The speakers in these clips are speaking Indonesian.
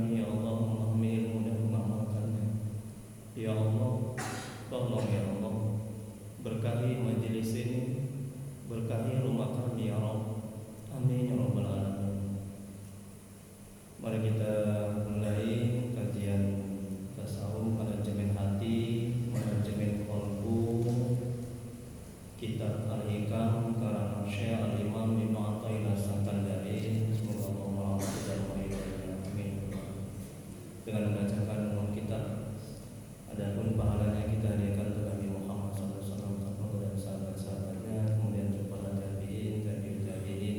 kami ya Allah memahami ilmu dan mengamalkannya. Ya Allah, tolong ya Allah, berkahi majelis ini, berkahi rumah kami ya Rabb. Amin ya Rabbal Alamin. Mari kita mulai kajian tasawuf, manajemen hati, manajemen qalbu, kitab Al-Hikam karangan Syekh Al-Imam Ibnu Athaillah As-Sakandari. Semoga Allah merahmati. Amin. Dengan membacakan kitab, adapun pahalanya kita hadiahkan untuk Nabi Muhammad SAW dan sahabat-sahabatnya, kemudian untuk para tabi'in, tabi'in,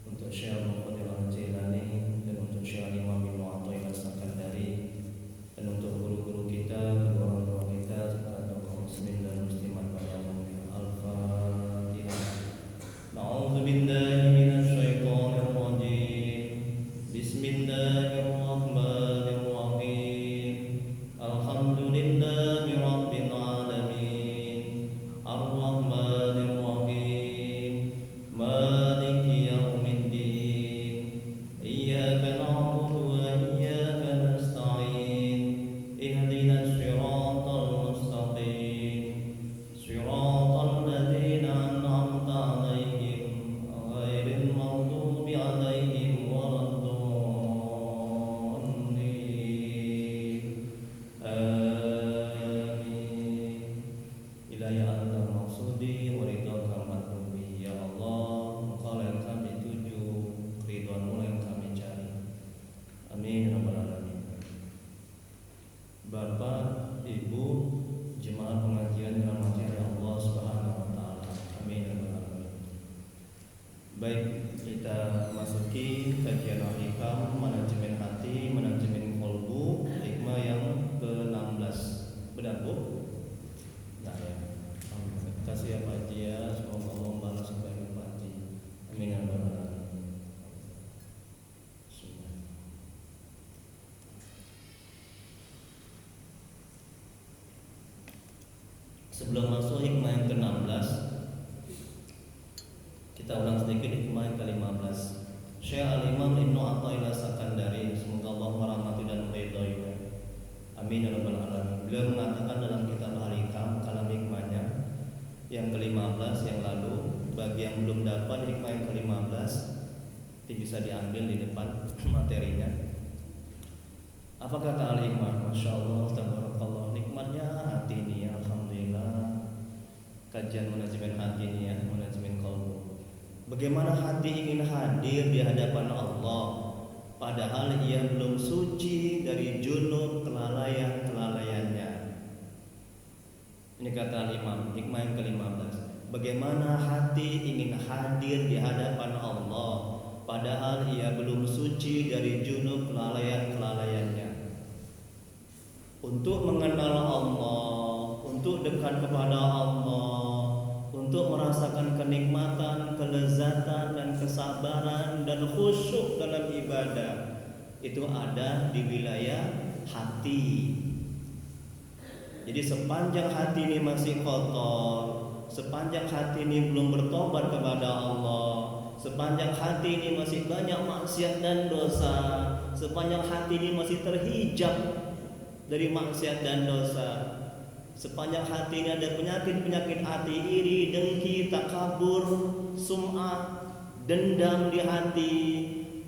untuk Syekh Muhammad Al-Jailani, dan untuk Syekh Al-Imam Ibnu Athaillah As-Sakandari, dan untuk guru-guru kita, kedua orang tua kita, serta kaum muslimin dan muslimat pada umumnya. Al-Fatihah. Na'udzu billahi minasy syaithanir rajim. Bismillahirrahmanirrahim. Alhamdulillahi rabbil alamin. Ar-Rahmanir Rahim. Maliki yaumiddin. Iyyaka na'budu wa iyyaka nasta'in. Ihdinas siratal mustaqim. Siratal ladzina an'amta 'alaihim ghairil maghdubi 'alaihim waladdallin. Amin. Ilahi anta maksudi wa ridhaka matlubi. Ya Allah, Engkau yang kami tuju, ridhoanmu yang kami cari. Amin ya rabbal alamin. Bapak, Ibu, jemaah pengajian yang dirahmati oleh Allah Subhanahu wa taala. Amin ya rabbal alamin. Baik, kita masuki kajian Al-Hikam, manajemen hati, manajemen qalbu, hikmah yang ke-16. Benar, Bu? Nah, ya. Alhamdulillah. Kasih ya Pak Haji ya, semoga Allah membalas kebaikan Pak Haji. Amin ya rabbal alamin. Sebelum masuk hikmah yang ke-16, kita ulang sedikit hikmah yang ke-15. Syekh Al-Imam Ibnu Athaillah As-Sakandari, semoga Allah merahmati dan meridhoinya. Amin ya rabbal alamin. Beliau mengatakan dalam kitab Al-Hikam, kalam hikmahnya yang ke-15 yang lalu, bagi yang belum dapat hikmah yang ke-15, itu bisa diambil di depan materinya. Apa kata Al-Hikmah? Masya Allah, tabarakallah, nikmatnya hati ini ya, alhamdulillah. Kajian manajemen hati ini ya, manajemen qalbu. Bagaimana hati ingin hadir di hadapan Allah, padahal ia belum suci dari junub kelalaian-kelalaiannya. Ini kata Al-Imam, hikmah yang ke-15. Bagaimana hati ingin hadir di hadapan Allah, padahal ia belum suci dari junub kelalaian-kelalaiannya. Untuk mengenal Allah, untuk dekat kepada Allah, untuk merasakan kenikmatan, kelezatan dan kesabaran dan khusyuk dalam ibadah, itu ada di wilayah hati. Jadi sepanjang hati ini masih kotor, sepanjang hati ini belum bertobat kepada Allah, sepanjang hati ini masih banyak maksiat dan dosa, sepanjang hati ini masih terhijab dari maksiat dan dosa, sepanjang hati ini ada penyakit-penyakit hati, iri, dengki, takabur, sum'ah, dendam di hati,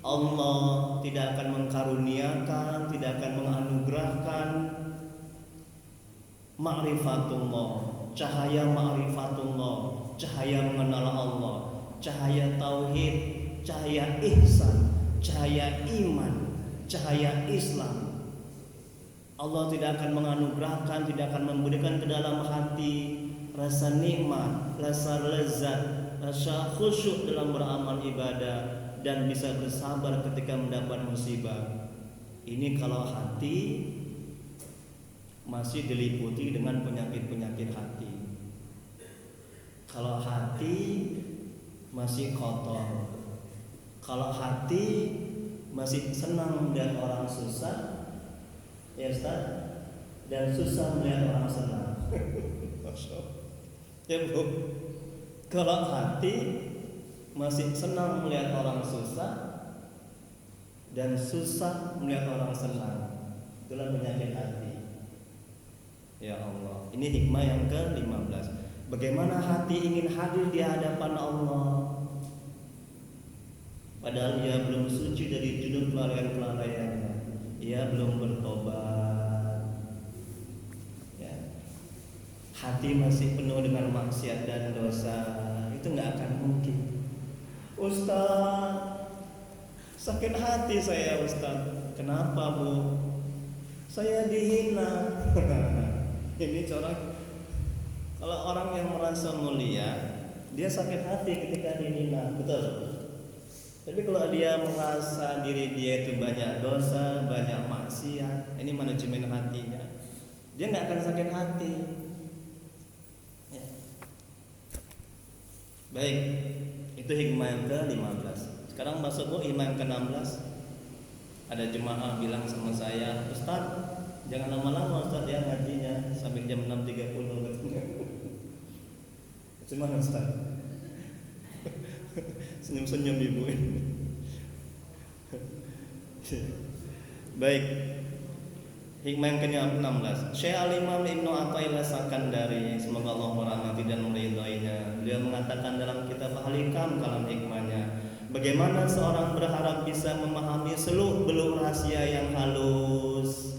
Allah tidak akan mengkaruniakan, tidak akan menganugerahkan ma'rifatullah, cahaya ma'rifatullah, cahaya mengenal Allah, cahaya tauhid, cahaya ihsan, cahaya iman, cahaya Islam. Allah tidak akan menganugerahkan, tidak akan memberikan ke dalam hati rasa nikmat, rasa lezat, rasa khusyuk dalam beramal ibadah, dan bisa bersabar ketika mendapat musibah. Ini kalau hati masih diliputi dengan penyakit-penyakit hati. Kalau hati masih kotor, kalau hati masih senang melihat orang susah, ya Ustaz, dan susah melihat orang senang. Ya Bu, kalau hati masih senang melihat orang susah, dan susah melihat orang senang. Itulah penyakit hati. Ya Allah, ini hikmah yang ke-15. Bagaimana hati ingin hadir di hadapan Allah, padahal ia belum suci dari junub kelalaian-kelalaiannya. Ia belum bertobat. Ya. Hati masih penuh dengan maksiat dan dosa. Itu nggak akan mungkin. Ustaz, sakit hati saya Ustaz. Kenapa Bu? Saya dihina. Ini corak. Kalau orang yang merasa mulia, dia sakit hati ketika dihina, betul. Tapi kalau dia merasa diri dia itu banyak dosa, banyak maksiat, ini manajemen hatinya, dia nggak akan sakit hati. Ya. Baik, itu hikmah yang ke-15. Sekarang masuk hikmah yang ke-16. Ada jemaah bilang sama saya, Ustaz, jangan lama-lama Ustaz ya ngajinya sampai jam 6.30 katanya. Gimana Ustaz? Senyum-senyum ibu. Baik. Hikmah yang ke-16. Syekh Al-Imam Ibnu Athaillah Sakandari, semoga Allah merahmati dan meridhoinya. Beliau mengatakan dalam kitab Al-Hikam kalam hikmahnya, bagaimana seorang berharap bisa memahami seluk-beluk rahasia yang halus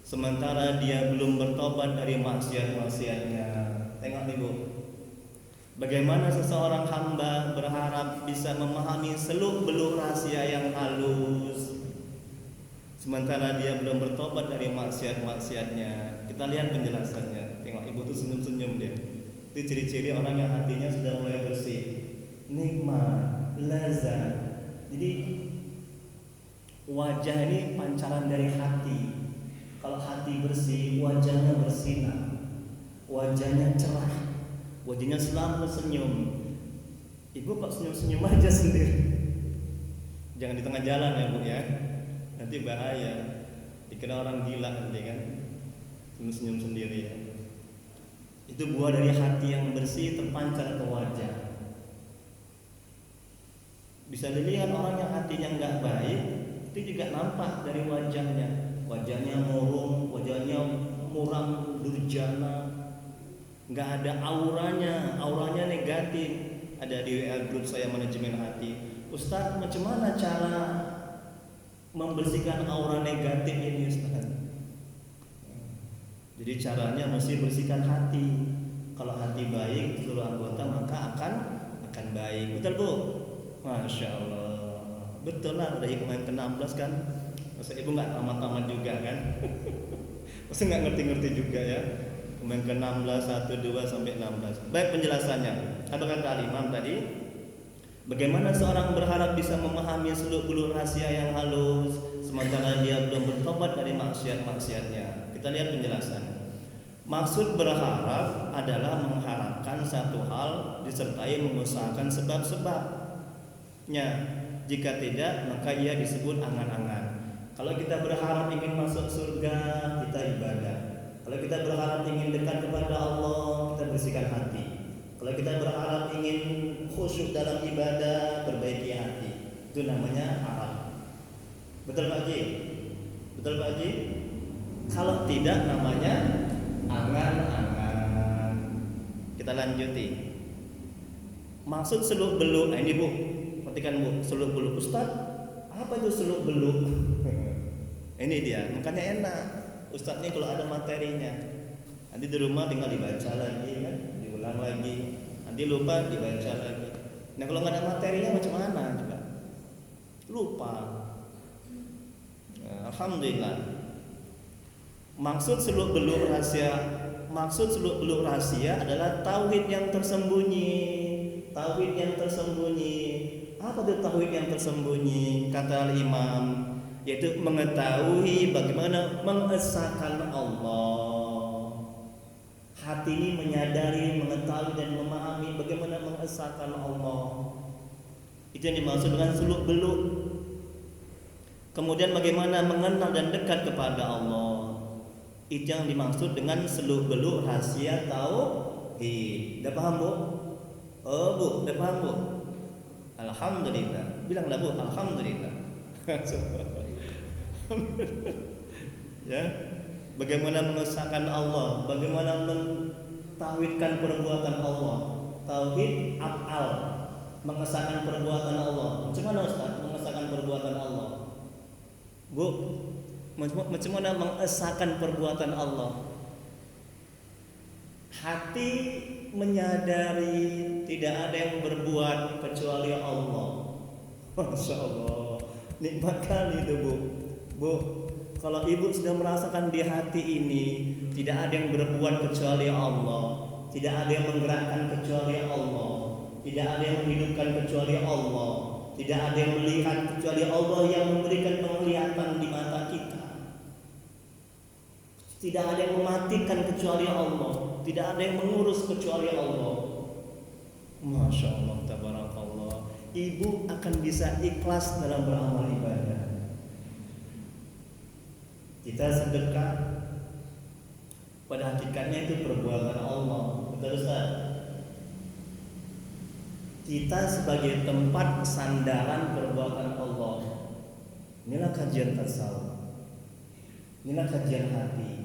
sementara dia belum bertobat dari maksiat-maksiatnya. Tengok ibu. Bagaimana seseorang hamba berharap bisa memahami seluk-beluk rahasia yang halus sementara dia belum bertobat dari maksiat-maksiatnya. Kita lihat penjelasannya. Tengok ibu tuh senyum-senyum dia. Itu ciri-ciri orang yang hatinya sudah mulai bersih. Nikmat, lazat. Jadi wajah ini pancaran dari hati. Kalau hati bersih, wajahnya bersinar, wajahnya cerah, wajahnya selalu senyum. Ibu kok senyum-senyum aja sendiri? Jangan di tengah jalan ya Bu ya, nanti bahaya. Dikira orang gila nanti kan, senyum-senyum sendiri ya. Itu buah dari hati yang bersih terpancar ke wajah. Bisa dilihat orang yang hatinya nggak baik, itu juga nampak dari wajahnya. Wajahnya murung, wajahnya muram, durjana, nggak ada auranya negatif. Ada di WA grup saya manajemen hati. Ustaz, macam mana cara membersihkan aura negatif ini Ustaz? Jadi caranya mesti bersihkan hati. Kalau hati baik seluruh anggota maka akan baik. Betul Bu? Masya Allah. Betul lah, udah hikmah yang ke-16 kan. Masa ibu nggak tamat-tamat juga kan? Masa nggak ngerti-ngerti juga ya? Hikmah yang ke-16, 1, 2 sampai 16. Baik penjelasannya. Apa kata Al-Imam tadi? Bagaimana seorang berharap bisa memahami seluk-beluk rahasia yang halus sementara dia belum bertobat dari maksiat-maksiatnya. Kita lihat penjelasannya. Maksud berharap adalah mengharapkan satu hal disertai mengusahakan sebab-sebabnya. Jika tidak, maka ia disebut angan-angan. Kalau kita berharap ingin masuk surga, kita ibadah. Kalau kita berharap ingin dekat kepada Allah, kita bersihkan hati. Kalau kita berharap ingin khusyuk dalam ibadah, perbaiki hati. Itu namanya harap. Betul Pak Haji? Betul Pak Haji? Kalau tidak namanya angan-angan. Kita lanjuti. Maksud seluk-beluk, nah ini Bu, perhatikan Bu, seluk-beluk. Ustaz, apa itu seluk-beluk? Ini dia, makanya enak. Ustaz ini kalau ada materinya, nanti di rumah tinggal dibaca lagi kan, diulang lagi. Nanti lupa dibaca lagi. Nah kalau nggak ada materinya macam mana coba? Lupa. Nah, alhamdulillah. Maksud seluk-beluk rahasia adalah tauhid yang tersembunyi. Tauhid yang tersembunyi. Apa itu tauhid yang tersembunyi? Kata Al-Imam, yaitu mengetahui bagaimana mengesahkan Allah. Hati ini menyadari, mengetahui dan memahami bagaimana mengesahkan Allah. Itu yang dimaksud dengan seluk-beluk. Kemudian bagaimana mengenal dan dekat kepada Allah. Itu yang dimaksud dengan seluk-beluk rahasia tauhid. Udah paham Bu? Oh Bu, udah paham Bu? Alhamdulillah. Bilanglah Bu, alhamdulillah. Ya, bagaimana mengesahkan Allah, bagaimana mentauhidkan perbuatan Allah, tauhid af'al, mengesahkan perbuatan Allah. Macam mana Ustaz mengesahkan perbuatan Allah? Bu, macam mana mengesahkan perbuatan Allah? Hati menyadari tidak ada yang berbuat kecuali Allah. Masya Allah, nikmat kali itu bu. Bu, kalau ibu sudah merasakan di hati ini tidak ada yang berbuat kecuali Allah, tidak ada yang menggerakkan kecuali Allah, tidak ada yang menghidupkan kecuali Allah, tidak ada yang melihat kecuali Allah yang memberikan penglihatan di mata kita, tidak ada yang mematikan kecuali Allah, tidak ada yang mengurus kecuali Allah. Masya Allah, tabarakallah. Ibu akan bisa ikhlas dalam beramal ibadah. Kita sedekah, pada hakikatnya itu perbuatan Allah. Betul Ustaz? Kita sebagai tempat sandaran perbuatan Allah. Inilah kajian tasawuf. Inilah kajian hati.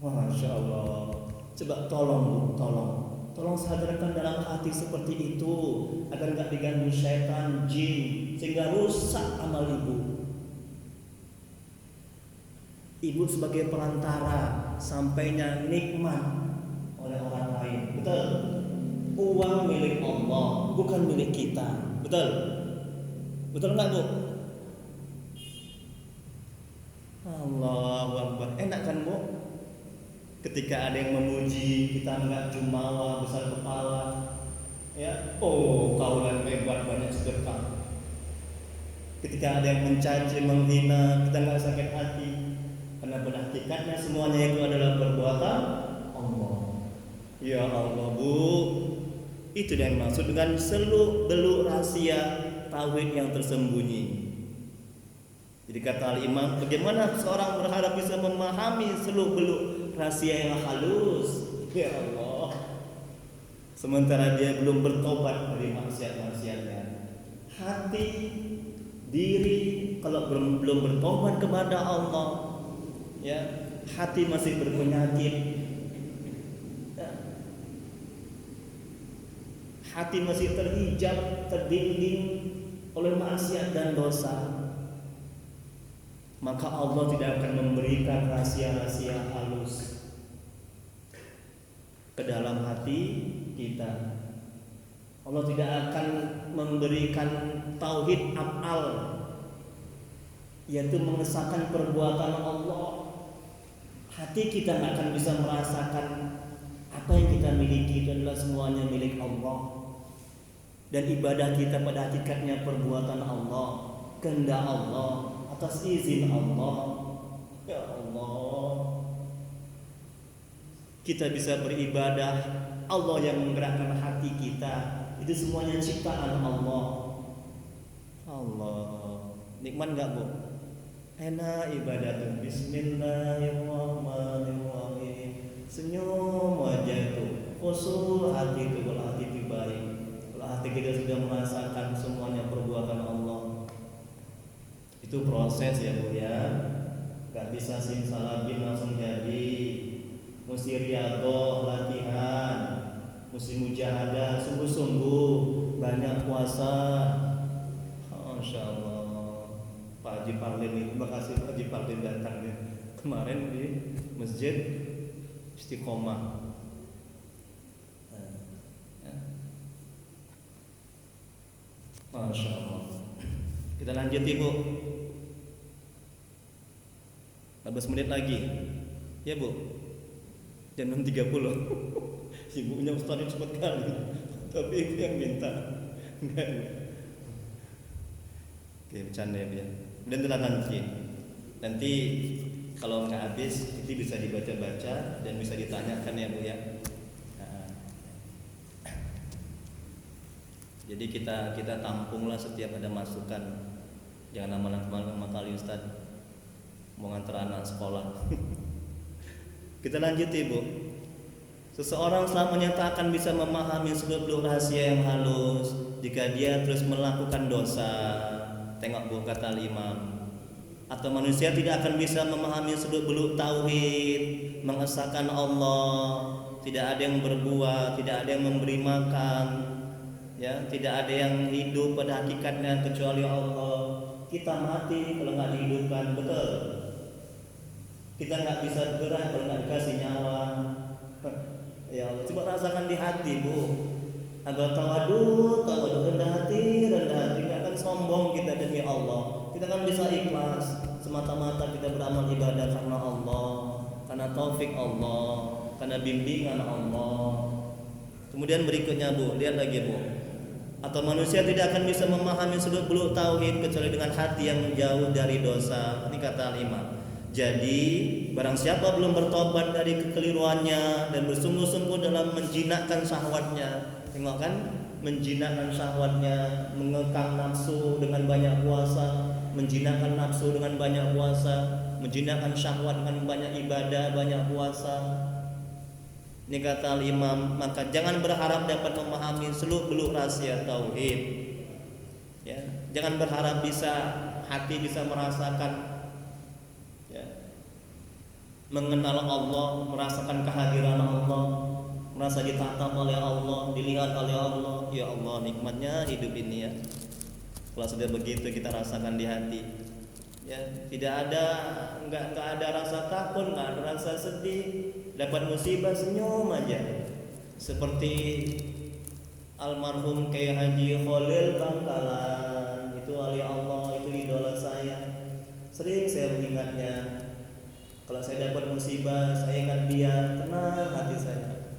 Masya Allah. Coba tolong bu, tolong sadarkan dalam hati seperti itu agar nggak diganggu syaitan, jin, sehingga rusak amal ibu. Ibu sebagai perantara sampainya nikmat oleh orang lain. Betul? Uang milik Allah, bukan milik kita. Betul? Betul nggak bu? Allahu Akbar. Enak kan bu? Ketika ada yang memuji kita nggak jumawa, besar kepala, ya, oh kaulan hebat, banyak sedekah. Ketika ada yang mencaci, menghina, kita nggak sakit hati, karena pada hakikatnya semuanya itu adalah perbuatan Allah. Ya Allah bu, itu yang maksud dengan seluk beluk rahasia tauhid yang tersembunyi. Jadi kata al-Imam, bagaimana seorang berharap bisa memahami seluk beluk rahasia yang halus, ya Allah, sementara dia belum bertobat dari maksiat-maksiatnya. Hati, diri, kalau belum bertobat kepada Allah, ya, hati masih berpenyakit, ya. Hati masih terhijab, terdinding oleh maksiat dan dosa, maka Allah tidak akan memberikan rahasia-rahasia halus ke dalam hati kita. Allah tidak akan memberikan tauhid af'al, yaitu mengesahkan perbuatan Allah. Hati kita nggak akan bisa merasakan apa yang kita miliki itu adalah semuanya milik Allah. Dan ibadah kita pada hakikatnya perbuatan Allah, kehendak Allah, atas izin Allah. Ya Allah, kita bisa beribadah, Allah yang menggerakkan hati kita, itu semuanya ciptaan Allah. Allah, nikmat nggak bu? Enak ibadah tuh. Bismillahirrahmanirrahim. Senyum aja tuh, khusyuk hati itu. Kalau hati itu baik, kalau hati kita sudah merasakan semuanya perbuatan Allah, itu proses ya bu ya, gak bisa simsalabim langsung jadi. Mesti riyadhah, latihan, mesti mujahadah, sungguh-sungguh, banyak puasa. Masya Allah. Pak Haji Parlin, terima kasih Pak Haji Parlin datang ya kemarin di Masjid Istiqomah. Masya Allah. Kita lanjut ibu. 15 menit lagi. Ya bu. Jam 6.30. Ibunya Ustaz cepat kali. Tapi ibu yang minta. Enggak. Oke, bercanda ya bu ya. Dan telah nanti kalau nggak habis itu bisa dibaca-baca dan bisa ditanyakan ya bu ya. Jadi kita tampunglah setiap ada masukan. Jangan lama-lama kali Ustaz mau nganter anak sekolah. Kita lanjut ibu. Seseorang selamanya tak akan bisa memahami seluk-beluk rahasia yang halus jika dia terus melakukan dosa. tengok Bu, kata Imam, atau manusia tidak akan bisa memahami seluk-beluk tauhid, mengesahkan Allah, tidak ada yang berbuah, tidak ada yang memberi makan, ya, tidak ada yang hidup pada hakikatnya kecuali Allah. Kita mati kalau nggak dihidupkan, betul. Kita nggak bisa bergerak kalau nggak dikasih nyawa. Ya Allah, coba rasakan di hati Bu. Agar tawadu rendah hati, nggak akan sombong kita demi Allah. Kita kan bisa ikhlas semata-mata kita beramal ibadah karena Allah, karena taufik Allah, karena bimbingan Allah. Kemudian berikutnya Bu, lihat lagi Bu. Atau manusia tidak akan bisa memahami seluk-beluk tauhid kecuali dengan hati yang jauh dari dosa. Ini kata Imam. Jadi barang siapa belum bertobat dari kekeliruannya dan bersungguh-sungguh dalam menjinakkan syahwatnya, tengok kan, menjinakkan syahwatnya, mengekang nafsu dengan banyak puasa, menjinakkan nafsu dengan banyak puasa, menjinakkan syahwat dengan banyak ibadah, banyak puasa. Ini kata Imam, maka jangan berharap dapat memahami seluk-beluk rahasia tauhid. Ya, jangan berharap hati bisa merasakan, mengenal Allah, merasakan kehadiran Allah, merasa ditatap oleh Allah, dilihat oleh Allah. Ya Allah, nikmatnya hidup ini ya. Kalau sudah begitu kita rasakan di hati, ya, nggak ada rasa takut, nggak ada rasa sedih, dapat musibah senyum aja. Seperti almarhum Kiai Haji Khalil Bangkalan, itu wali Allah, itu idola saya. Sering saya mengingatnya. Kalau saya dapat musibah, saya ingat dia, tenang hati saya.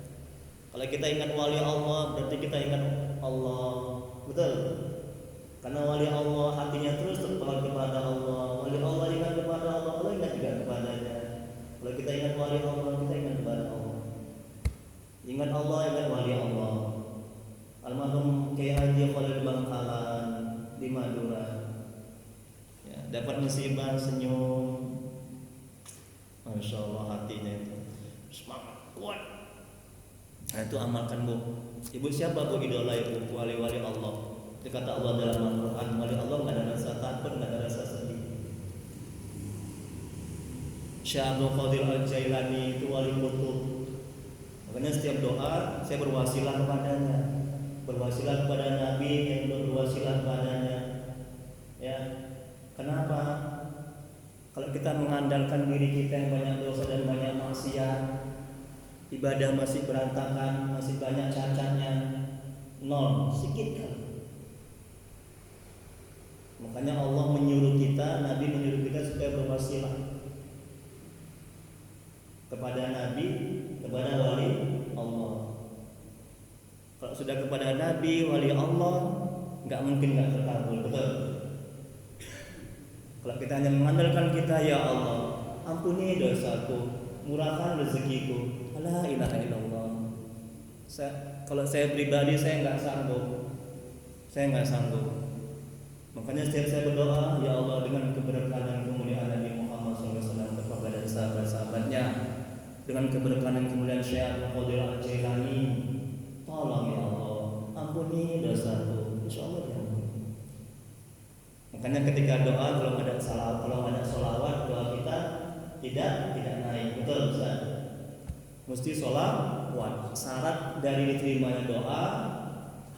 Kalau kita ingat wali Allah, berarti kita ingat Allah, betul? Karena wali Allah hatinya terus terpaut kepada Allah. Wali Allah ingat kepada Allah, Allah ingat juga kepadanya. Kalau kita ingat wali Allah, kita ingat kepada Allah. Ingat Allah, ingat wali Allah. Almarhum Kiai Haji Khalil Bangkalan di Madura, ya, dapat musibah senyum. Masya Allah, hatinya itu semangat kuat. Nah itu amalkan Bu. Ibu siapa Bu idola ibu? Wali-wali Allah. Itu kata Allah dalam Al-Quran, wali Allah nggak ada rasa takut, nggak ada rasa sedih. Syekh Abdul Qadir Al-Jailani itu wali kutub. Makanya setiap doa saya berwasilah kepadanya, berwasilah kepada Nabi yang berwasilah kepadanya. Ya, kenapa? Kalau kita mengandalkan diri kita yang banyak dosa dan banyak maksiat, ibadah masih berantakan, masih banyak cacatnya, nol, sedikit kan. Makanya Allah menyuruh kita, Nabi menyuruh kita supaya berwasilah kepada Nabi, kepada wali Allah. Kalau sudah kepada Nabi, wali Allah, nggak mungkin nggak terkabul, betul? Kalau kita hanya mengandalkan kita, ya Allah, ampuni dosaku, murahkan rezekiku, la ilaha illallah. Kalau saya pribadi saya nggak sanggup. Makanya setiap saya berdoa, ya Allah, dengan keberkahan dan kemuliaan Nabi Muhammad SAW kepada sahabat-sahabatnya, dengan keberkahan dan kemuliaan Syekh Abdul Qadir Al-Jailani, tolong ya Allah, ampuni dosaku, insya Allah ya. Makanya ketika doa kalau ada sholawat, doa kita tidak naik, betul Ustaz? Mesti sholawat. Syarat dari diterimanya doa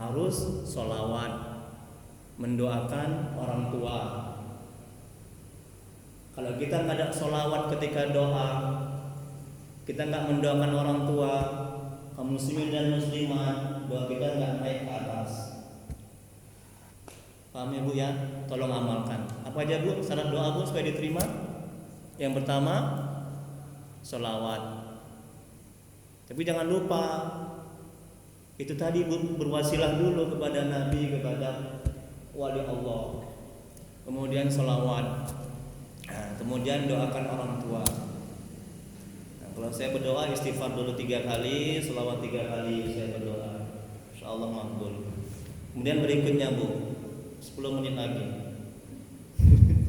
harus sholawat, mendoakan orang tua. Kalau kita nggak ada sholawat ketika doa, kita nggak mendoakan orang tua, kaum muslimin dan muslimat, doa kita nggak naik ke atas. Paham ya Bu ya? Tolong amalkan. Apa aja Bu syarat doa Bu supaya diterima? Yang pertama, sholawat. Tapi jangan lupa, itu tadi Bu, berwasilah dulu kepada Nabi, kepada wali Allah. Kemudian sholawat. Nah, kemudian doakan orang tua. Nah, kalau saya berdoa istighfar dulu 3 kali, sholawat 3 kali saya berdoa, insyaallah makbul. Kemudian berikutnya Bu, 10 menit lagi.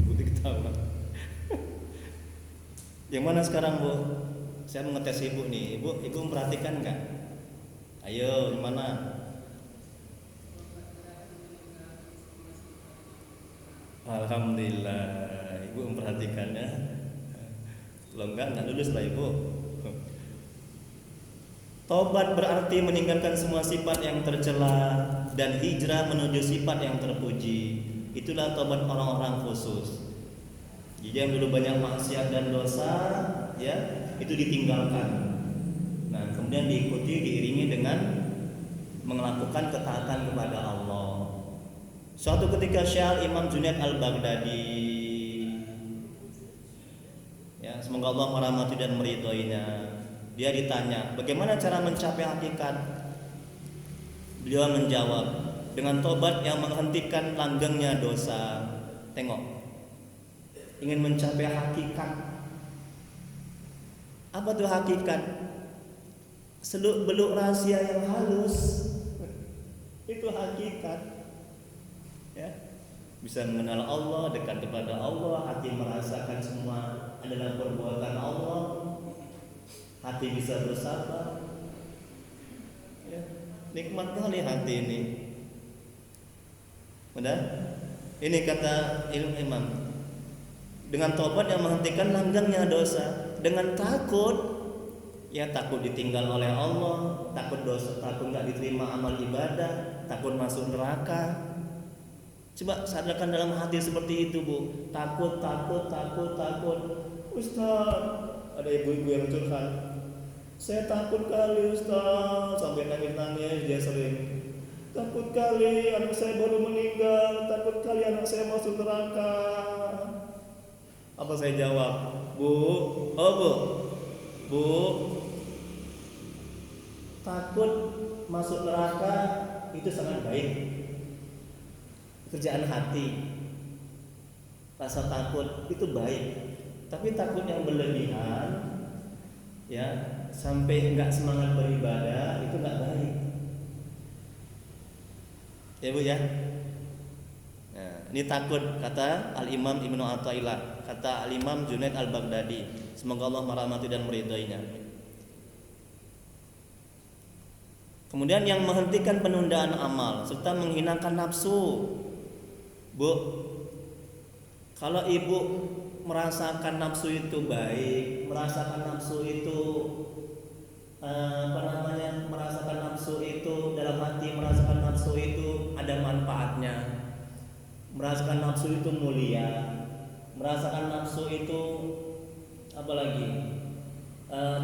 Putih ketawa. Yang mana sekarang Bu? Saya mau ngetes Ibu nih. Ibu memperhatikan nggak? Ayo, yang mana? Alhamdulillah, ibu memperhatikannya. Kalau enggak lulus lah ibu. Tobat berarti meninggalkan semua sifat yang tercela dan hijrah menuju sifat yang terpuji. Itulah tobat orang-orang khusus. Jadi yang dulu banyak maksiat dan dosa, ya, itu ditinggalkan. Nah, kemudian diikuti diiringi dengan melakukan ketaatan kepada Allah. Suatu ketika Syekh Imam Junaid Al-Baghdadi, ya, semoga Allah merahmati dan meridhoinya, dia ditanya, bagaimana cara mencapai hakikat? Beliau menjawab, dengan tobat yang menghentikan langgengnya dosa. Tengok, ingin mencapai hakikat. Apa tuh hakikat? Seluk-beluk rahasia yang halus. Itu hakikat. Ya, bisa mengenal Allah, dekat kepada Allah, hati merasakan semua adalah perbuatan Allah, hati bisa bersabar. Ya, nikmat kali hati ini. Udah? Ini kata imam. Dengan tobat yang menghentikan langgengnya dosa, dengan takut, ya takut ditinggal oleh Allah, takut dosa, takut nggak diterima amal ibadah, takut masuk neraka. Coba sadarkan dalam hati seperti itu, Bu. Takut. Ustaz, ada ibu-ibu yang curhat. Saya takut kali Ustaz, sampai nangis-nangis dia sering. Takut kali anak saya baru meninggal, takut kali anak saya masuk neraka. Apa saya jawab? Bu, takut masuk neraka itu sangat baik. Kerjaan hati, rasa takut itu baik, tapi takut yang berlebihan, ya, sampai enggak semangat beribadah itu enggak baik. Ya Bu ya. Nah, ini takut kata Al-Imam Ibnu Athaillah, kata Al-Imam Junaid Al-Baghdadi. Semoga Allah merahmati dan meridhoinya. Kemudian yang menghentikan penundaan amal serta menghinakan nafsu. Bu, kalau ibu merasakan nafsu itu baik, merasakan nafsu itu merasakan nafsu itu dalam hati, merasakan nafsu itu ada manfaatnya, merasakan nafsu itu mulia, merasakan nafsu itu apalagi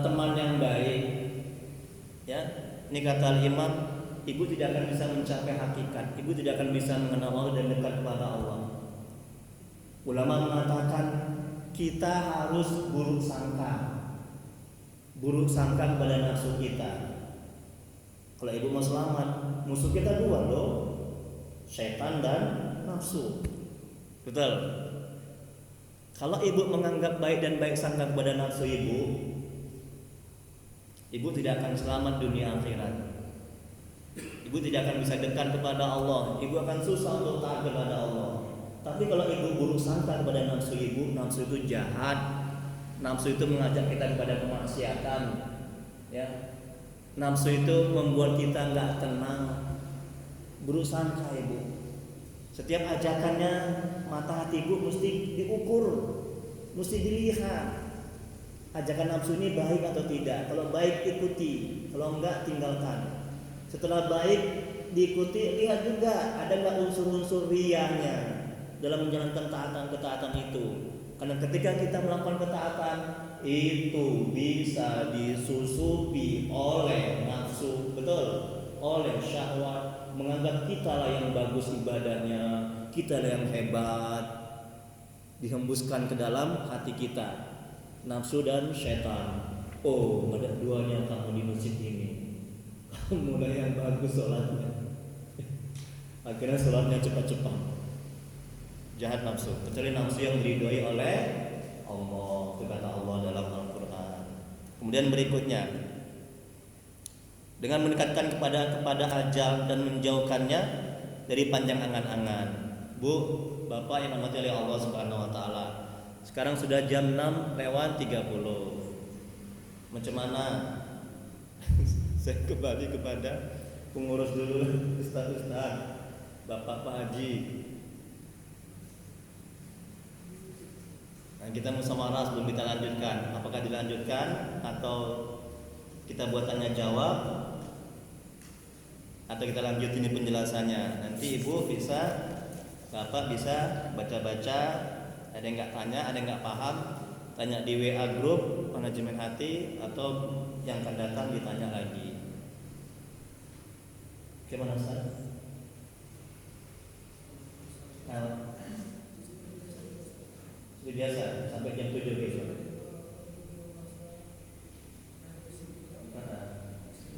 teman yang baik, ya. Ini kata Imam, ibu tidak akan bisa mencapai hakikat, ibu tidak akan bisa mengenal Allah dan dekat kepada Allah. Ulama mengatakan kita harus buruk sangka kepada nafsu kita. Kalau ibu mau selamat, musuh kita dua loh, setan dan nafsu. Betul. Kalau ibu menganggap baik dan baik sangka kepada nafsu ibu tidak akan selamat dunia akhirat. Ibu tidak akan bisa dekat kepada Allah. Ibu akan susah untuk taat kepada Allah. Tapi kalau ibu buruk sangka kepada nafsu ibu, nafsu itu jahat. Nafsu itu mengajak kita kepada kemaksiatan. Ya. Nafsu itu membuat kita enggak tenang. Buruk sangka ibu. Setiap ajakannya, mata hati ibu mesti diukur, mesti dilihat. Ajakan nafsu ini baik atau tidak. Kalau baik ikuti, kalau enggak tinggalkan. Setelah baik diikuti, lihat juga ada enggak unsur-unsur riyahnya dalam menjalankan ketaatan itu. Karena ketika kita melakukan ketaatan itu bisa disusupi oleh nafsu, betul, oleh syahwat, menganggap kita lah yang bagus ibadahnya, kita lah yang hebat, dihembuskan ke dalam hati kita. Nafsu dan setan. Oh, ada duanya kamu di masjid ini. Kamu lah yang bagus sholatnya. Akhirnya sholatnya cepat-cepat. Jahat nafsu. Kecuali nafsu yang diridhoi oleh Allah. Itu kata Allah dalam Al-Quran. Kemudian berikutnya, dengan mendekatkan kepada ajal dan menjauhkannya dari panjang angan-angan. Bu, Bapak yang dirahmati oleh Allah Subhanahu wa taala. Sekarang sudah jam 6:30. Macam mana? Saya kembali kepada pengurus dulu, Ustaz, Bapak Pak Haji. Nah, kita musyawarah sebelum kita lanjutkan. Apakah dilanjutkan atau kita buat tanya jawab atau kita lanjut ini penjelasannya. Nanti ibu bisa, bapak bisa baca-baca. Ada yang nggak tanya, ada yang nggak paham, tanya di WA grup manajemen hati atau yang akan datang ditanya lagi. Gimana Ustaz? Nah, itu biasa sampai jam 7 besok.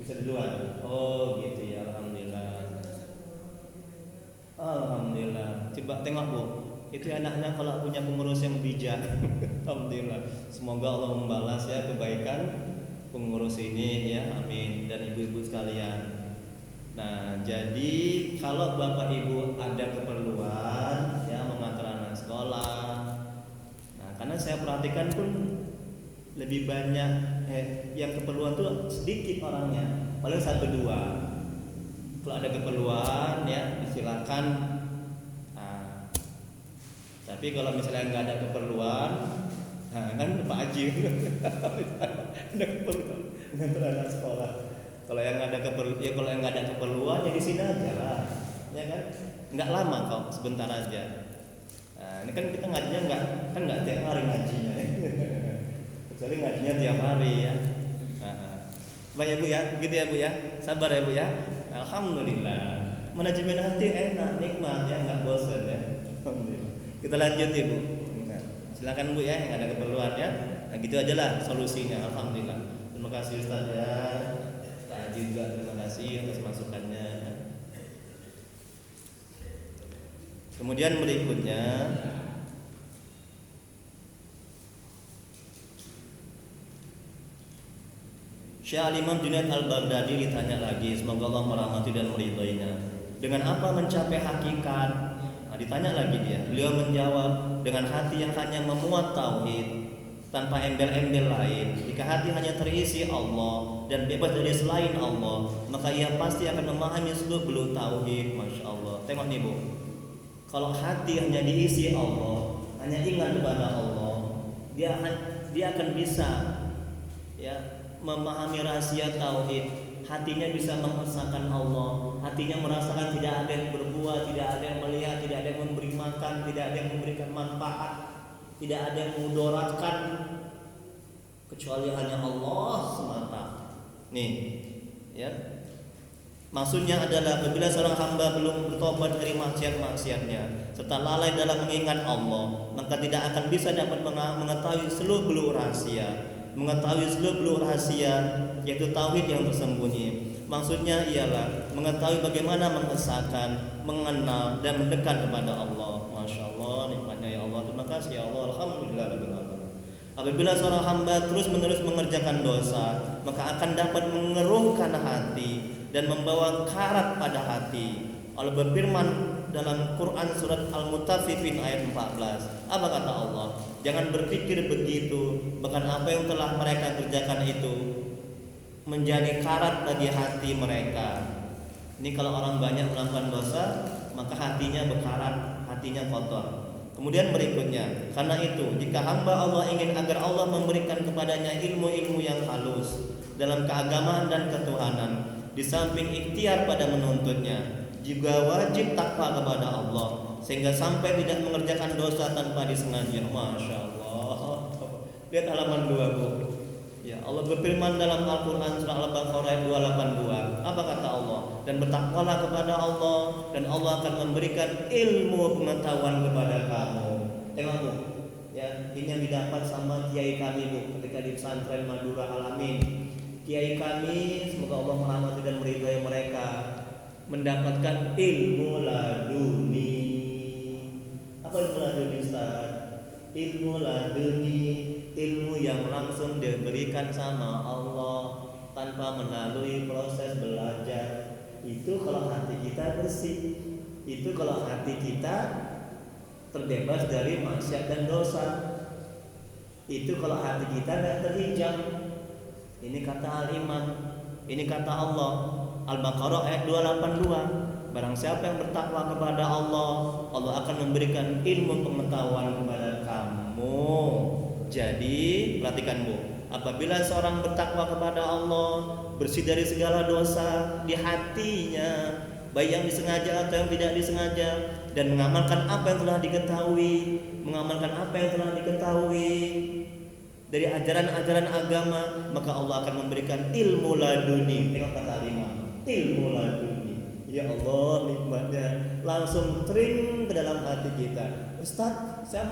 Bisa duluan. Oh gitu ya, alhamdulillah. Alhamdulillah. Coba tengok Bu, itu anaknya kalau punya pengurus yang bijak. Alhamdulillah. Semoga Allah membalas ya kebaikan pengurus ini ya, amin. Dan ibu-ibu sekalian. Nah, jadi kalau bapak ibu ada keperluan ya mengantar anak sekolah. Nah, karena saya perhatikan pun lebih banyak yang keperluan tuh sedikit orangnya, paling 1-2. Kalau ada keperluan ya silakan. Nah, tapi kalau misalnya nggak ada keperluan, nah kan Pak Haji ada keperluan mengantar anak sekolah. Kalau yang ada keperluan ya di sini aja lah, ya kan? Nggak lama kok, sebentar aja. Nah, ini kan kita ngajinya nggak tiap hari ngajinya, kecuali ngajinya tiap hari ya. Baik ya Bu ya, begitu ya Bu ya, sabar ya Bu ya. Alhamdulillah, manajemen hati enak, nikmat ya, nggak bosan ya. Alhamdulillah. Kita lanjut ya Bu. Nah, silakan Bu ya, yang ada keperluan ya. Nah gitu aja lah solusinya. Alhamdulillah. Terima kasih Ustaz ya. Juga terima kasih atas masukannya. Kemudian berikutnya Syekh Al-Imam Junaid Al-Baghdadi ditanya lagi, semoga Allah merahmati dan meridhoinya, dengan apa mencapai hakikat? Nah, ditanya lagi dia. Beliau menjawab, dengan hati yang hanya memuat tauhid tanpa embel-embel lain. Jika hati hanya terisi Allah dan bebas dari selain Allah, maka ia pasti akan memahami seluk-beluk tauhid. Masya Allah. Tengok nih Bu, kalau hati hanya diisi Allah, hanya ingat kepada Allah, dia akan bisa ya memahami rahasia tauhid. Hatinya bisa mengesahkan Allah, hatinya merasakan tidak ada yang berbuat, tidak ada yang melihat, tidak ada yang memberi makan, tidak ada yang memberikan manfaat, tidak ada yang memudaratkan, kecuali hanya Allah semata. Nih, ya. Maksudnya adalah apabila seorang hamba belum bertobat dari maksiat-maksiatnya serta lalai dalam mengingat Allah, maka tidak akan bisa dapat mengetahui seluk-beluk rahasia, yaitu tauhid yang tersembunyi. Maksudnya ialah mengetahui bagaimana mengesahkan, mengenal dan mendekat kepada Allah. Masya Allah, nikmatnya ya Allah. Terima kasih ya Allah. Alhamdulillah. Apabila seorang hamba terus-menerus mengerjakan dosa, maka akan dapat mengeruhkan hati dan membawa karat pada hati. Allah berfirman dalam Quran surat Al-Mutaffifin ayat 14. Apa kata Allah? Jangan berpikir begitu, bahkan apa yang telah mereka kerjakan itu menjadi karat bagi hati mereka. Ini kalau orang banyak melakukan dosa, maka hatinya berkarat, hatinya kotor. Kemudian berikutnya, karena itu jika hamba Allah ingin agar Allah memberikan kepadanya ilmu-ilmu yang halus dalam keagamaan dan ketuhanan, di samping ikhtiar pada menuntutnya, juga wajib takwa kepada Allah sehingga sampai tidak mengerjakan dosa tanpa disengaja. Masya Allah. Lihat halaman 2 Bu. Ya, Allah berfirman dalam Al-Quran surah Al-Baqarah ayat 282. Apa kata Allah? Dan bertakwalah kepada Allah, dan Allah akan memberikan ilmu pengetahuan kepada kamu. Tengok Bu, ya, ini yang didapat sama kiai kami Bu ketika di pesantren Madura Alamin. Kiai kami, semoga Allah merahmati dan meridhai mereka, mendapatkan ilmu laduni. Apa ilmu laduni Ustaz? Ilmu laduni, ilmu yang langsung diberikan sama Allah tanpa melalui proses belajar. Itu kalau hati kita bersih, itu kalau hati kita terbebas dari maksiat dan dosa, itu kalau hati kita tidak terhijab. Ini kata Al-Imam, ini kata Allah. Al-Baqarah ayat 282. Barang siapa yang bertakwa kepada Allah, Allah akan memberikan ilmu pengetahuan kepada kamu. Jadi perhatikan Bu, apabila seorang bertakwa kepada Allah, bersih dari segala dosa di hatinya, baik yang disengaja atau yang tidak disengaja, dan mengamalkan apa yang telah diketahui, dari ajaran-ajaran agama, maka Allah akan memberikan ilmu laduni. Tengok kata Imam, ilmu laduni. Ya Allah, nikmatnya langsung tering ke dalam hati kita. Ustaz, saya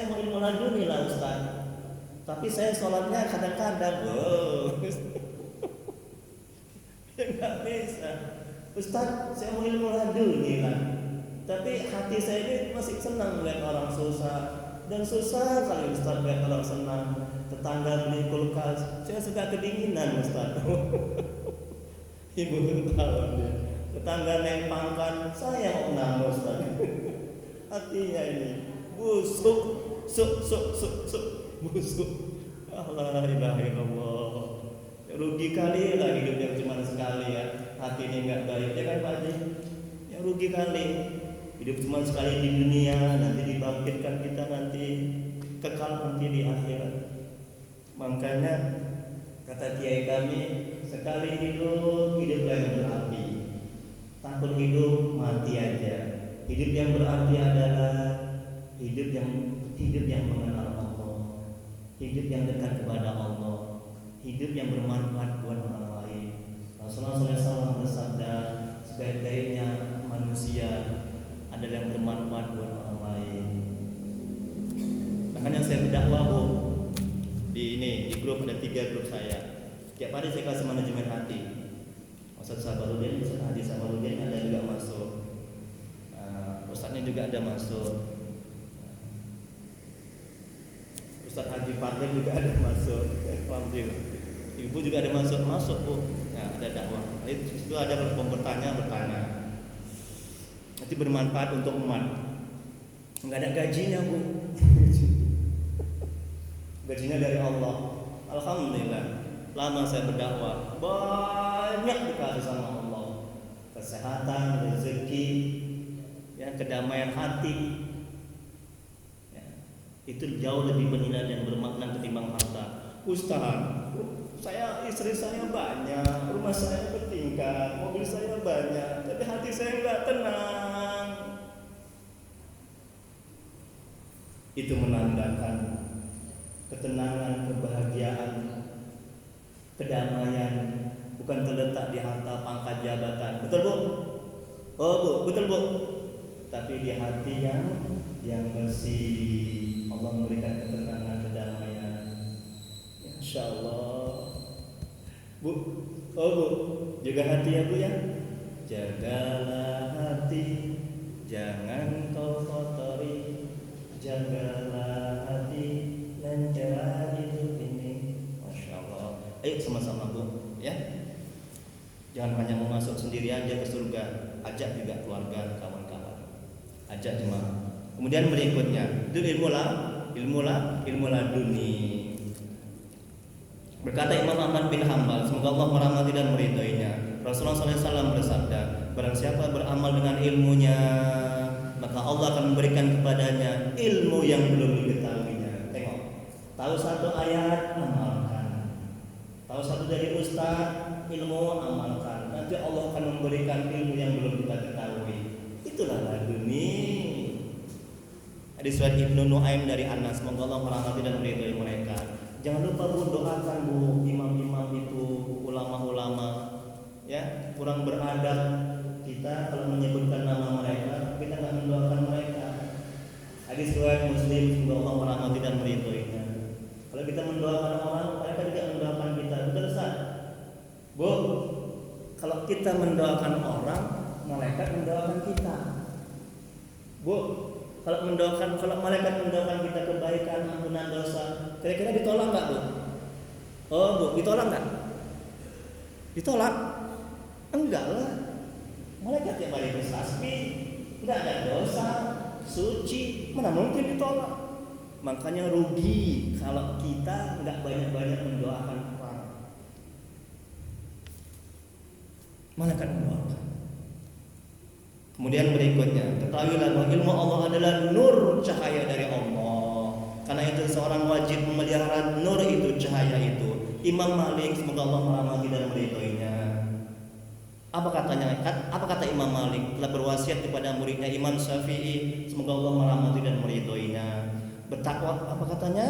mau ilmu laduni lah Ustaz. Tapi saya sholatnya kadang-kadang, nggak bisa. Ustaz, saya mau ilmu laduni lah. Tapi hati saya ini masih senang melihat orang susah. Dan susah kali Ustaz melihat orang senang. Tetangga beli kulkas, saya suka kedinginan Ustaz. Ibu tahu dia. Tetangga naik pangkat, saya mau menang Ustaz. Hatinya ini busuk, busuk. Allah ilaha illallah. Rugi kali lah hidup yang cuma sekali ya. Hati ini enggak baik, ya kan Pak Haji? Ya rugi kali. Hidup cuma sekali di dunia, nanti dibangkitkan kita nanti kekal nanti di akhirat. Makanya kata kiai kami, sekali hidup yang berarti. Takut hidup mati aja. Hidup yang berarti adalah hidup yang mengenal Allah, hidup yang dekat kepada Allah, hidup yang bermanfaat buat orang lain. Rasulullah SAW bersabda, sebaik-baiknya manusia adalah yang bermanfaat buat orang lain. Makanya saya berdakwah Bu, di grup ada 3 grup saya. Tiap hari saya kasih manajemen hati. Ustaz Sabarudin, Ustaz Haji Sabarudin ada juga masuk. Ustaznya juga ada masuk. Ustaz Haji Fadil juga ada masuk. Alhamdulillah. Ibu juga ada masuk Bu. Nah, ada dakwah. Itu ada bertanya. Nanti bermanfaat untuk umat. Enggak ada gajinya Bu. Gajinya dari Allah. Alhamdulillah. Lama saya berdakwah, banyak dikasih sama Allah. Kesehatan, rezeki, ya, kedamaian hati. Ya, itu jauh lebih bernilai dan bermakna ketimbang harta. Ustaz, istri saya banyak, rumah saya bertingkat, mobil saya banyak, tapi hati saya enggak tenang. Itu menandakan ketenangan, kebahagiaan, kedamaian bukan terletak di harta, pangkat, jabatan. Betul Bu? Oh Bu, betul Bu. Tapi di hati yang bersih, Allah memberikan ketenangan, kedamaian. Insya Allah. Bu, oh Bu, jaga hati ya Bu ya. Jagalah hati, jangan kau kotori. Jagalah hati dan jalan hidup ini. Masya Allah. Ayo sama-sama Bu, ya. Jangan hanya mau masuk sendiri aja ke surga, ajak juga keluarga, kawan-kawan. Ajak jemaah. Kemudian berikutnya, itu ilmu laduni. Berkata Imam Ahmad bin Hanbal, semoga Allah merahmati dan meridhoinya, Rasulullah SAW bersabda, barang siapa beramal dengan ilmunya, maka Allah akan memberikan kepadanya ilmu yang belum diketahuinya. Tengok, tahu satu ayat, amalkan. Tahu satu dari ustaz, ilmu, amalkan. Nanti Allah akan memberikan ilmu yang belum kita ketahui. Itulah laduni. Hadis riwayat Ibnu Nuaim dari Anas, semoga Allah merahmati dan meridhai mereka. Jangan lupa Bu, doakan Bu, imam-imam itu, ulama-ulama, ya, kurang beradab kita kalau menyebutkan nama mereka, kita nggak mendoakan mereka. Hadis riwayat Muslim, semoga Allah merahmati dan meridhoinya. Kalau kita mendoakan orang, mereka juga mendoakan kita. Betul Ustaz? Bu, kalau kita mendoakan orang, malaikat mendoakan kita. Bu, kalau malaikat mendoakan kita kebaikan, ampunan dosa, kira-kira ditolak nggak Bu? Oh Bu, ditolak nggak? Ditolak? Enggak lah. Malaikat yang paling bertasbih, nggak ada dosa, suci, mana mungkin ditolak? Makanya rugi kalau kita nggak banyak-banyak mendoakan orang. Malaikat mendoakan. Kemudian berikutnya, ketahuilah bahwa ilmu Allah adalah nur, cahaya dari Allah. Karena itu seorang wajib memelihara nur itu, cahaya itu. Imam Malik, semoga Allah merahmati dan meridhoinya, apa katanya? Apa kata Imam Malik? Telah berwasiat kepada muridnya Imam Syafi'i, semoga Allah merahmati dan meridhoinya. Bertakwa, apa katanya?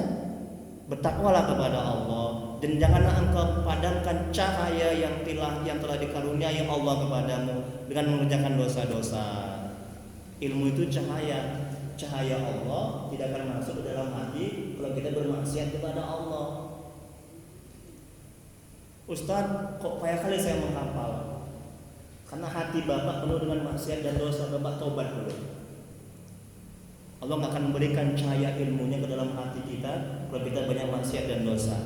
Bertakwalah kepada Allah dan janganlah engkau padamkan cahaya yang telah dikaruniai Allah kepadamu dengan mengerjakan dosa-dosa. Ilmu itu cahaya Allah tidak akan masuk ke dalam hati kalau kita bermaksiat kepada Allah. Ustaz, kok payah kali saya menghafal? Karena hati Bapak penuh dengan maksiat dan dosa. Bapak tobat dulu. Allah akan memberikan cahaya ilmunya ke dalam hati kita kalau kita banyak maksiat dan dosa.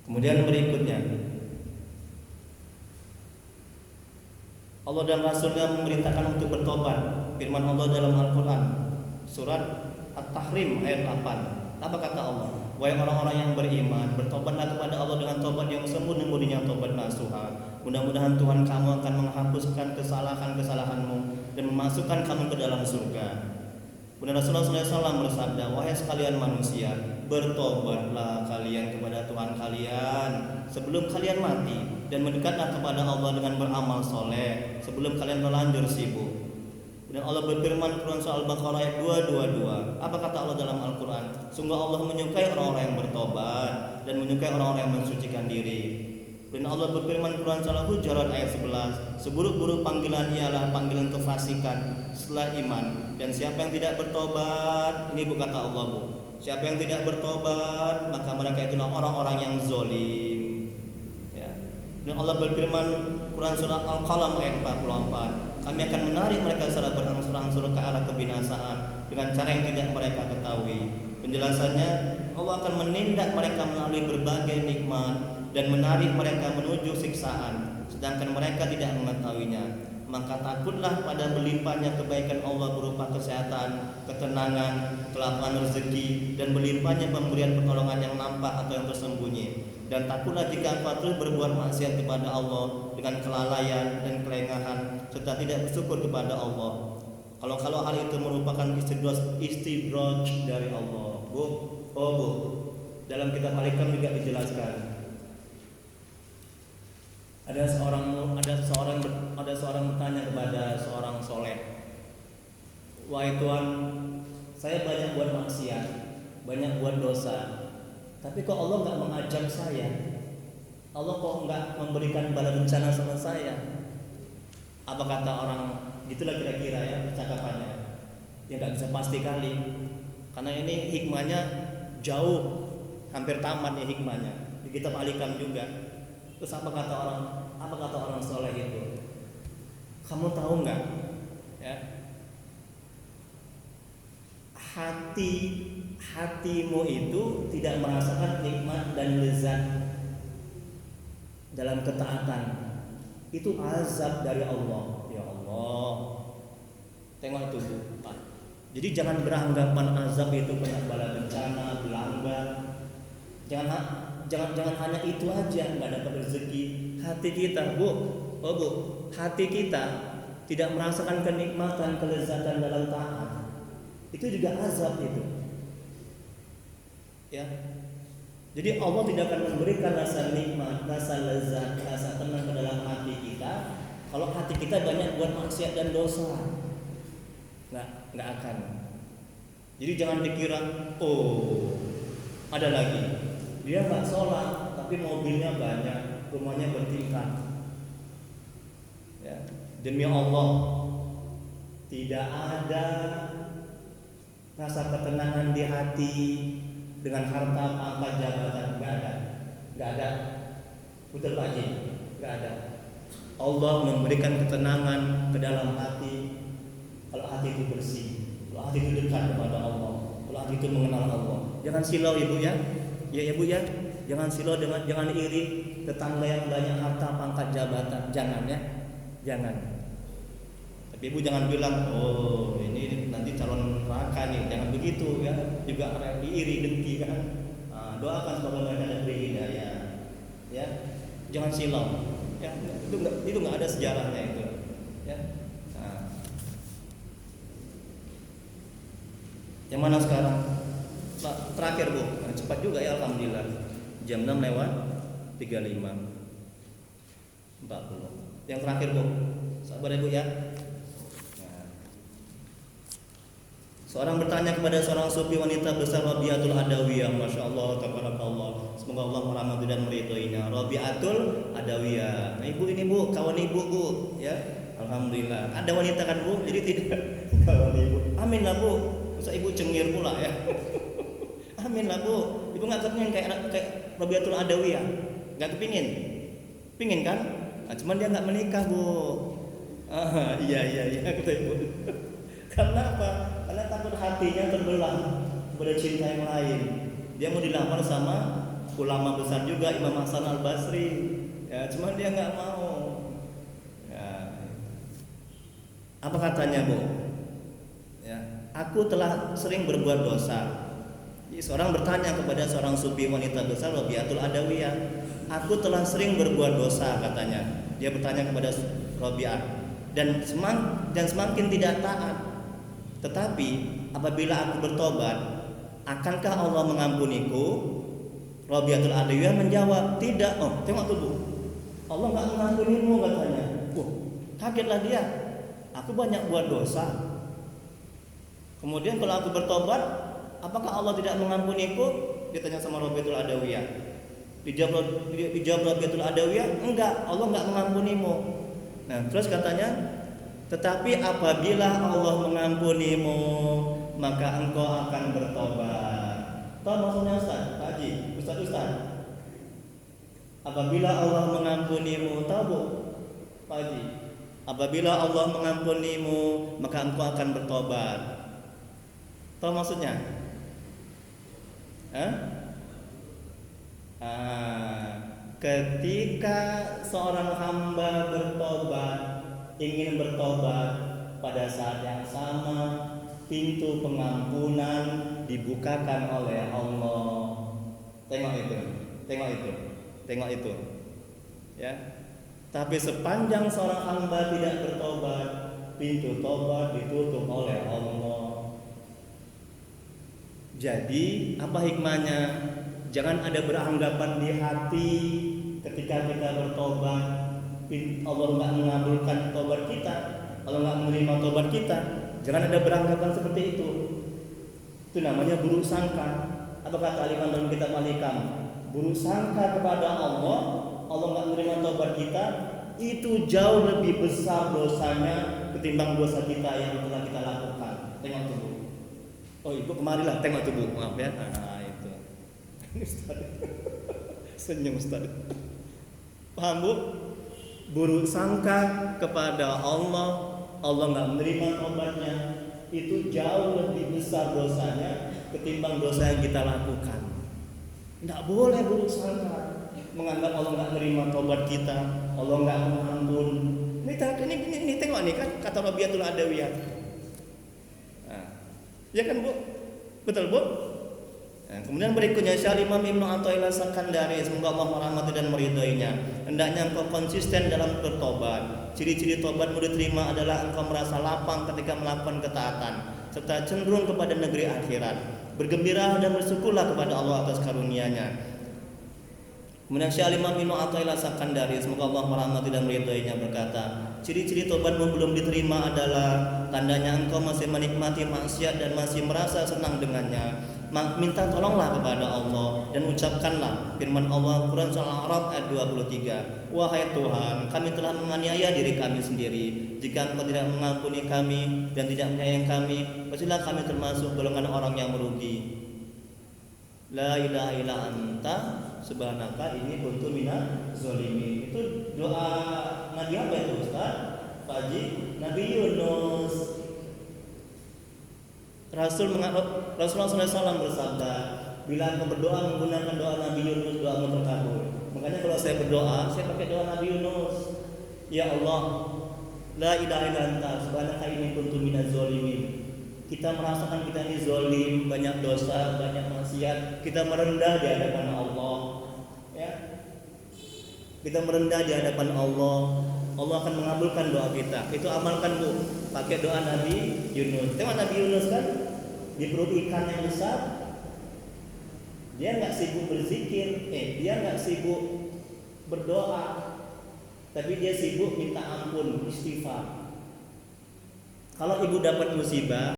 Kemudian berikutnya, Allah dan Rasulnya memerintahkan untuk bertobat. Firman Allah dalam Al-Quran surat At-Tahrim ayat 8. Apa kata Allah? Wahai orang-orang yang beriman, bertobatlah kepada Allah dengan tobat yang semurni-murninya, tobat nasuha. Mudah-mudahan Tuhan kamu akan menghapuskan kesalahan-kesalahanmu dan memasukkan kamu ke dalam surga. Kemudian Rasulullah SAW bersabda, wahai sekalian manusia, bertobatlah kalian kepada Tuhan kalian sebelum kalian mati, dan mendekatlah kepada Allah dengan beramal soleh sebelum kalian terlanjur sibuk. Dan Allah berfirman dalam surah Al-Baqarah ayat 222. Apa kata Allah dalam Al-Quran? Sungguh Allah menyukai orang-orang yang bertobat dan menyukai orang-orang yang mensucikan diri. Dan Allah berfirman dalam surah Al-Hujurat ayat 11. Seburuk-buruk panggilan ialah panggilan kefasikan setelah iman. Dan siapa yang tidak bertobat, ini bukan kata Allah, Bu. Siapa yang tidak bertobat, maka mereka itulah orang-orang yang zolim. Ya. Dan Allah berfirman Quran surah Al-Qalam ayat 44. Kami akan menarik mereka secara berangsur-angsur ke arah kebinasaan dengan cara yang tidak mereka ketahui. Penjelasannya, Allah akan menindak mereka melalui berbagai nikmat dan menarik mereka menuju siksaan, sedangkan mereka tidak mengetahuinya. Maka takutlah pada melimpahnya kebaikan Allah berupa kesehatan, ketenangan, kelapangan rezeki, dan melimpahnya pemberian pertolongan yang nampak atau yang tersembunyi. Dan takutlah jika engkau terus berbuat maksiat kepada Allah dengan kelalaian dan kelengahan serta tidak bersyukur kepada Allah. Kalau hal itu merupakan istidraj dari Allah. Bu, dalam kitab Al-Hikam juga dijelaskan. Ada seorang bertanya kepada seorang soleh, wahai Tuhan, saya banyak buat maksiat, banyak buat dosa, tapi kok Allah nggak mengajak saya? Allah kok nggak memberikan bala bencana sama saya? Apa kata orang? Gitulah kira-kira ya percakapannya. Ya nggak bisa pasti kali, karena ini hikmahnya jauh, hampir tamat ya hikmahnya. Di kitab Al-Hikam juga. Terus apa kata orang soleh itu? Kamu tahu nggak? Ya, hatimu itu tidak merasakan nikmat dan lezat dalam ketaatan. Itu azab dari Allah. Ya Allah, tengok itu Pak. Jadi jangan beranggapan azab itu kena bala bencana, belangga. Jangan hanya itu aja, nggak dapat rezeki. Hati kita, Bu, hati kita tidak merasakan kenikmatan, kelezatan dalam taat. Itu juga azab itu. Ya. Jadi Allah tidak akan memberikan rasa nikmat, rasa lezat, rasa tenang ke dalam hati kita kalau hati kita banyak buat maksiat dan dosa. Nggak akan. Jadi jangan dikira, ada lagi. Dia nggak sholat, tapi mobilnya banyak, rumahnya bertingkat. Ya. Demi Allah, tidak ada rasa ketenangan di hati dengan harta, pangkat, jabatan. Nggak ada. Betul Pak Haji? Nggak ada. Allah memberikan ketenangan ke dalam hati kalau hati itu bersih, kalau hati itu dekat kepada Allah, kalau hati itu mengenal Allah. Jangan silau Ibu ya. Ya Bu ya, jangan silau jangan iri tetangga yang banyak harta, pangkat, jabatan, jangan ya, jangan. Tapi Ibu jangan bilang, ini nanti calon neraka nih, jangan begitu ya. Juga ada iri, dengki kan. Doakan semoga mereka diberi hidayah. Ya, jangan silau. Ya, itu nggak ada sejarahnya itu. Ya. Yang mana sekarang? Terakhir Bu, cepat juga ya alhamdulillah. Jam 6 lewat 35 40. Yang terakhir Bu, sabar ya Bu ya. Seorang bertanya kepada seorang sufi wanita besar Rabi'atul Adawiyah, masya Allah, tabarakallah. Semoga Allah merahmati dan meridhoinya. Rabi'atul Adawiyah. Nah, ibu ini Bu, kawan ibu Bu, ya. Alhamdulillah. Ada wanita kan Bu, jadi tidak kawan ibu. Amin lah Bu. Masa ibu cengir pula ya. Amin lah Bu. Ibu nggak kepingin kayak Rabi'atul Adawiyah, nggak kepingin. Pingin kan? Nah, cuman dia nggak menikah Bu. Iya kata ibu. Karena apa? Karena takut hatinya terbelah pada cinta yang lain. Dia mau dilamar sama ulama besar juga, Imam Hasan Al Basri. Ya, cuman dia nggak mau. Ya. Apa katanya Bu? Ya, aku telah sering berbuat dosa. Jadi seorang bertanya kepada seorang sufi wanita besar Rabi'atul Adawiyah, aku telah sering berbuat dosa katanya. Dia bertanya kepada Rabi'ah dan semakin tidak taat. Tetapi apabila aku bertobat, akankah Allah mengampuniku? Rabi'atul Adawiyah menjawab, tidak. Oh, tengok tuh Bu, Allah nggak mengampunimu katanya. Kagetlah dia. Aku banyak buat dosa. Kemudian kalau aku bertobat, apakah Allah tidak mengampuniku? Dia tanya sama Rabi'atul Adawiyah. Dijawab Rabi'atul Adawiyah, enggak, Allah nggak mengampunimu. Nah, terus katanya, tetapi apabila Allah mengampunimu, maka engkau akan bertobat. Tahu maksudnya Ustaz? Pak Haji, Ustaz. Apabila Allah mengampunimu, tahu Bu? Pak Haji. Apabila Allah mengampunimu, maka engkau akan bertobat. Tahu maksudnya? Ketika seorang hamba ingin bertobat, pada saat yang sama pintu pengampunan dibukakan oleh Allah. Tengok itu. Ya. Tapi sepanjang seorang hamba tidak bertobat, pintu tobat ditutup oleh Allah. Jadi, apa hikmahnya? Jangan ada beranggapan di hati ketika kita bertobat, Allah nggak mengabulkan tobat kita, Allah nggak menerima tobat kita. Jangan ada beranggapan seperti itu. Itu namanya buruk sangka. Apa kata Imam dalam kitab Al-Hikam? Buruk sangka kepada Allah nggak menerima tobat kita, itu jauh lebih besar dosanya ketimbang dosa kita yang telah kita lakukan. Tengok tuh Bu. Oh ibu kemarilah, tengok tuh Bu, maaf ya. Itu. Ustaz. Senyum Ustaz. Paham Bu? Buruk sangka kepada Allah nggak menerima tobatnya, itu jauh lebih besar dosanya ketimbang dosa yang kita lakukan. Nggak boleh buruk sangka, menganggap Allah nggak menerima tobat kita, Allah nggak mengampun. Ini tengok nih kan kata Rabi'atul Adawiyah. Nah, ya kan Bu? Betul Bu? Nah, kemudian berikutnya Syekh Imam Ibnu Athaillah Sakandari, semoga Allah merahmati dan meridhoinya. Hendaknya engkau konsisten dalam bertobat. Ciri-ciri tobatmu diterima adalah engkau merasa lapang ketika melakukan ketaatan, serta cenderung kepada negeri akhirat. Bergembira dan bersyukurlah kepada Allah atas karunia-Nya. Kemudian Syekh Imam Ibnu Athaillah Sakandari, semoga Allah merahmati dan meridhoinya, berkata, ciri-ciri tobatmu belum diterima adalah tandanya engkau masih menikmati maksiat dan masih merasa senang dengannya. Minta tolonglah kepada Allah dan ucapkanlah firman Allah Quran Surah Al-A'raf ayat 23, wahai Tuhan, kami telah menganiaya diri kami sendiri. Jika Engkau tidak mengampuni kami dan tidak menyayangi kami, pastilah kami termasuk golongan orang yang merugi. La ilaha illa anta subhanaka inni kuntu minaz zalimin. Itu doa Nabi apa itu Ustaz? Pak Haji? Nabi Yunus. Rasulullah SAW bersabda, bila engkau berdoa menggunakan doa Nabi Yunus, doamu terkabul. Makanya kalau saya berdoa, saya pakai doa Nabi Yunus. Ya Allah, la ilaha illa anta subhanaka inni kuntu minaz zalimin. Kita merasakan kita ini zalim, banyak dosa, banyak maksiat, kita merendah di hadapan Allah. Ya. Kita merendah di hadapan Allah. Allah akan mengabulkan doa kita. Itu amalkan Bu. Pakai doa Nabi Yunus. Tengok Nabi Yunus kan? di perut ikan yang besar, dia nggak sibuk berzikir, dia nggak sibuk berdoa, tapi dia sibuk minta ampun, istighfar. Kalau ibu dapat musibah,